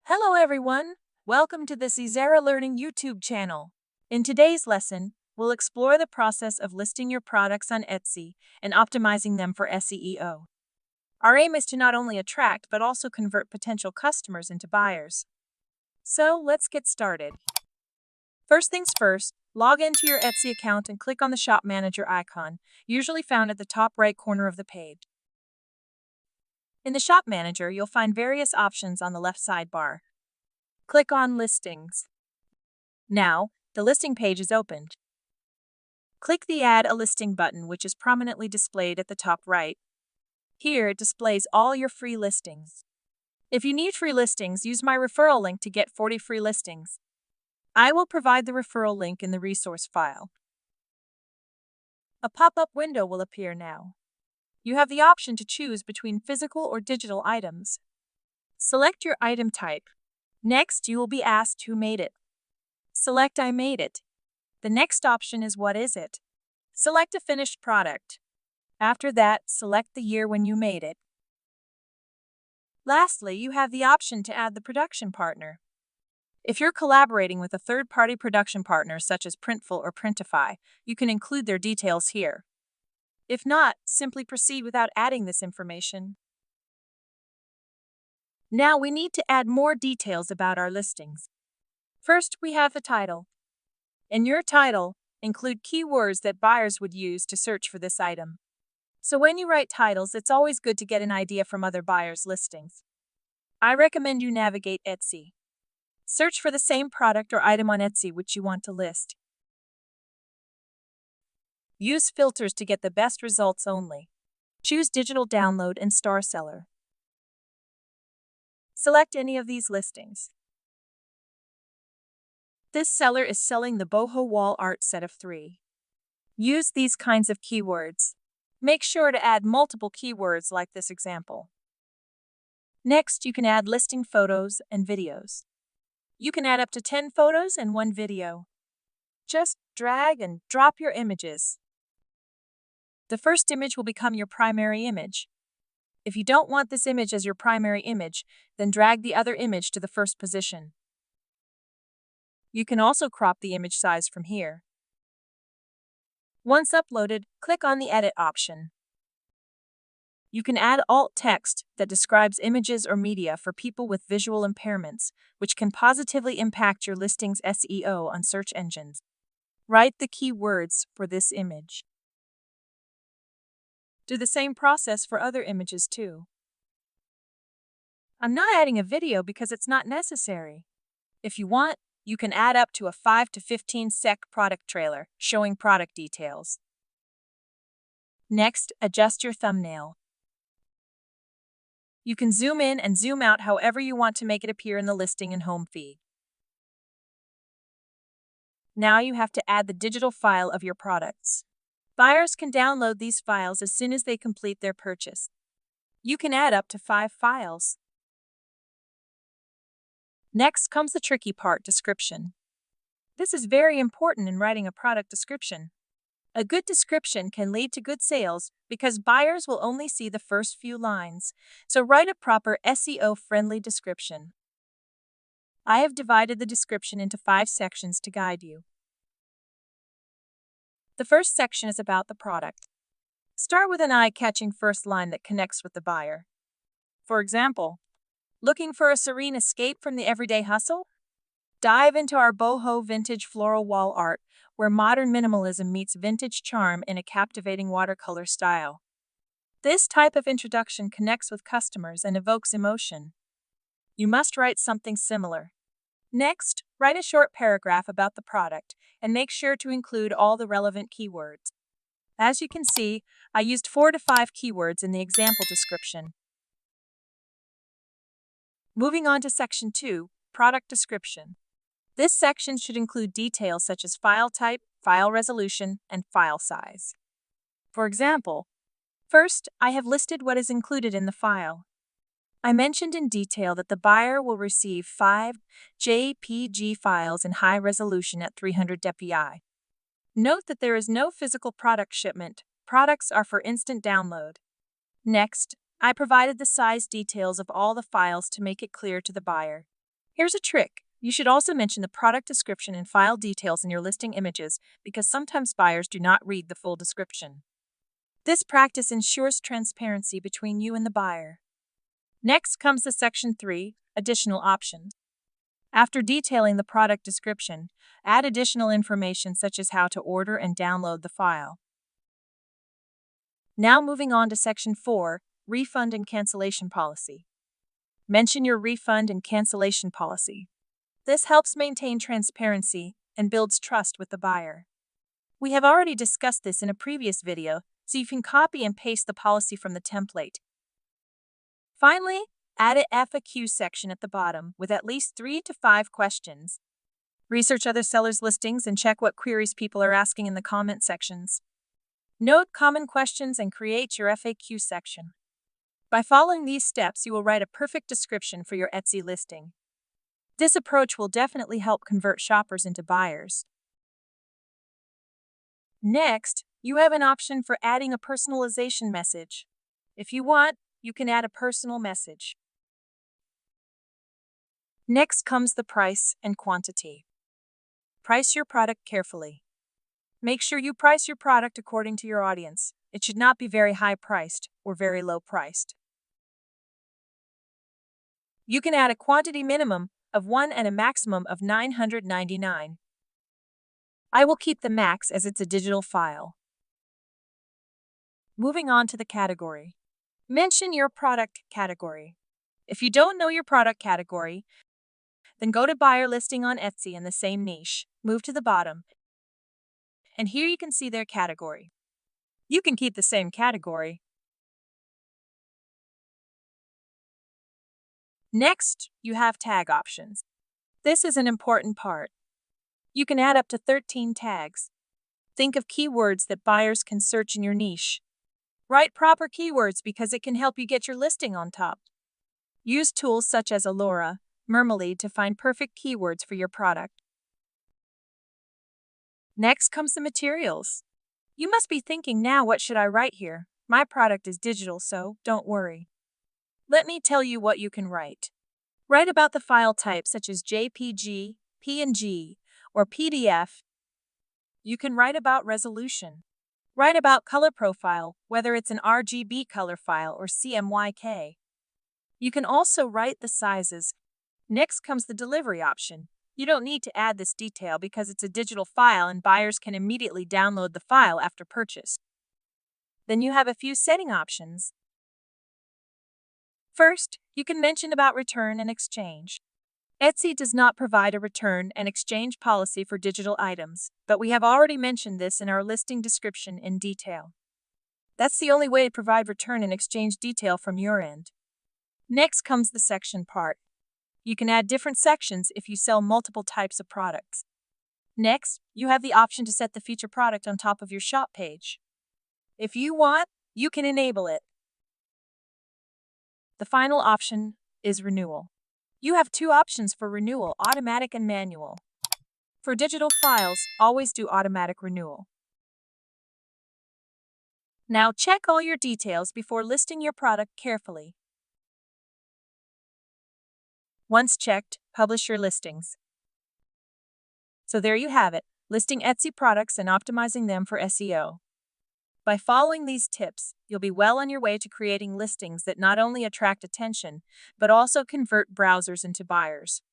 Hello everyone! Welcome to the Syzerra Learning YouTube channel. In today's lesson, we'll explore the process of listing your products on Etsy and optimizing them for SEO. Our aim is to not only attract but also convert potential customers into buyers. So let's get started. First things first, log into your Etsy account and click on the Shop Manager icon, usually found at the top right corner of the page. In the Shop Manager, you'll find various options on the left sidebar. Click on Listings. Now, the listing page is opened. Click the Add a Listing button, which is prominently displayed at the top right. Here, it displays all your free listings. If you need free listings, use my referral link to get 40 free listings. I will provide the referral link in the resource file. A pop-up window will appear now. You have the option to choose between physical or digital items. Select your item type. Next, you will be asked who made it. Select I made it. The next option is what is it. Select a finished product. After that, select the year when you made it. Lastly, you have the option to add the production partner. If you're collaborating with a third-party production partner such as Printful or Printify, you can include their details here. If not, simply proceed without adding this information. Now we need to add more details about our listings. First, we have the title. In your title, include keywords that buyers would use to search for this item. So when you write titles, it's always good to get an idea from other buyers' listings. I recommend you navigate Etsy. Search for the same product or item on Etsy which you want to list. Use filters to get the best results only. Choose Digital Download and Star Seller. Select any of these listings. This seller is selling the boho wall art set of 3. Use these kinds of keywords. Make sure to add multiple keywords like this example. Next, you can add listing photos and videos. You can add up to 10 photos and 1 video. Just drag and drop your images. The first image will become your primary image. If you don't want this image as your primary image, then drag the other image to the first position. You can also crop the image size from here. Once uploaded, click on the Edit option. You can add alt text that describes images or media for people with visual impairments, which can positively impact your listing's SEO on search engines. Write the keywords for this image. Do the same process for other images too. I'm not adding a video because it's not necessary. If you want, you can add up to a 5 to 15 sec product trailer showing product details. Next, adjust your thumbnail. You can zoom in and zoom out however you want to make it appear in the listing and home feed. Now you have to add the digital file of your products. Buyers can download these files as soon as they complete their purchase. You can add up to 5 files. Next comes the tricky part, description. This is very important in writing a product description. A good description can lead to good sales because buyers will only see the first few lines, so write a proper SEO-friendly description. I have divided the description into 5 sections to guide you. The first section is about the product. Start with an eye-catching first line that connects with the buyer. For example, looking for a serene escape from the everyday hustle? Dive into our boho vintage floral wall art, where modern minimalism meets vintage charm in a captivating watercolor style. This type of introduction connects with customers and evokes emotion. You must write something similar. Next, write a short paragraph about the product and make sure to include all the relevant keywords. As you can see, I used 4 to 5 keywords in the example description. Moving on to Section 2, Product Description. This section should include details such as file type, file resolution, and file size. For example, first, I have listed what is included in the file. I mentioned in detail that the buyer will receive 5 JPG files in high resolution at 300 dpi. Note that there is no physical product shipment. Products are for instant download. Next, I provided the size details of all the files to make it clear to the buyer. Here's a trick. You should also mention the product description and file details in your listing images because sometimes buyers do not read the full description. This practice ensures transparency between you and the buyer. Next comes the Section 3, Additional Options. After detailing the product description, add additional information such as how to order and download the file. Now moving on to Section 4, Refund and Cancellation Policy. Mention your refund and cancellation policy. This helps maintain transparency and builds trust with the buyer. We have already discussed this in a previous video, so you can copy and paste the policy from the template. Finally, add an FAQ section at the bottom with at least 3 to 5 questions. Research other sellers' listings and check what queries people are asking in the comment sections. Note common questions and create your FAQ section. By following these steps, you will write a perfect description for your Etsy listing. This approach will definitely help convert shoppers into buyers. Next, you have an option for adding a personalization message. If you want, you can add a personal message. Next comes the price and quantity. Price your product carefully. Make sure you price your product according to your audience. It should not be very high priced or very low priced. You can add a quantity minimum of 1 and a maximum of 999. I will keep the max as it's a digital file. Moving on to the category. Mention your product category. If you don't know your product category, then go to buyer listing on Etsy in the same niche, move to the bottom, and here you can see their category. You can keep the same category. Next, you have tag options. This is an important part. You can add up to 13 tags. Think of keywords that buyers can search in your niche. Write proper keywords because it can help you get your listing on top. Use tools such as Allura, Mermalead to find perfect keywords for your product. Next comes the materials. You must be thinking now, what should I write here? My product is digital, so don't worry. Let me tell you what you can write. Write about the file type such as JPG, PNG, or PDF. You can write about resolution. Write about color profile, whether it's an RGB color file or CMYK. You can also write the sizes. Next comes the delivery option. You don't need to add this detail because it's a digital file and buyers can immediately download the file after purchase. Then you have a few setting options. First, you can mention about return and exchange. Etsy does not provide a return and exchange policy for digital items, but we have already mentioned this in our listing description in detail. That's the only way to provide return and exchange detail from your end. Next comes the section part. You can add different sections if you sell multiple types of products. Next, you have the option to set the feature product on top of your shop page. If you want, you can enable it. The final option is renewal. You have 2 options for renewal, automatic and manual. For digital files, always do automatic renewal. Now check all your details before listing your product carefully. Once checked, publish your listings. So there you have it, listing Etsy products and optimizing them for SEO. By following these tips, you'll be well on your way to creating listings that not only attract attention, but also convert browsers into buyers.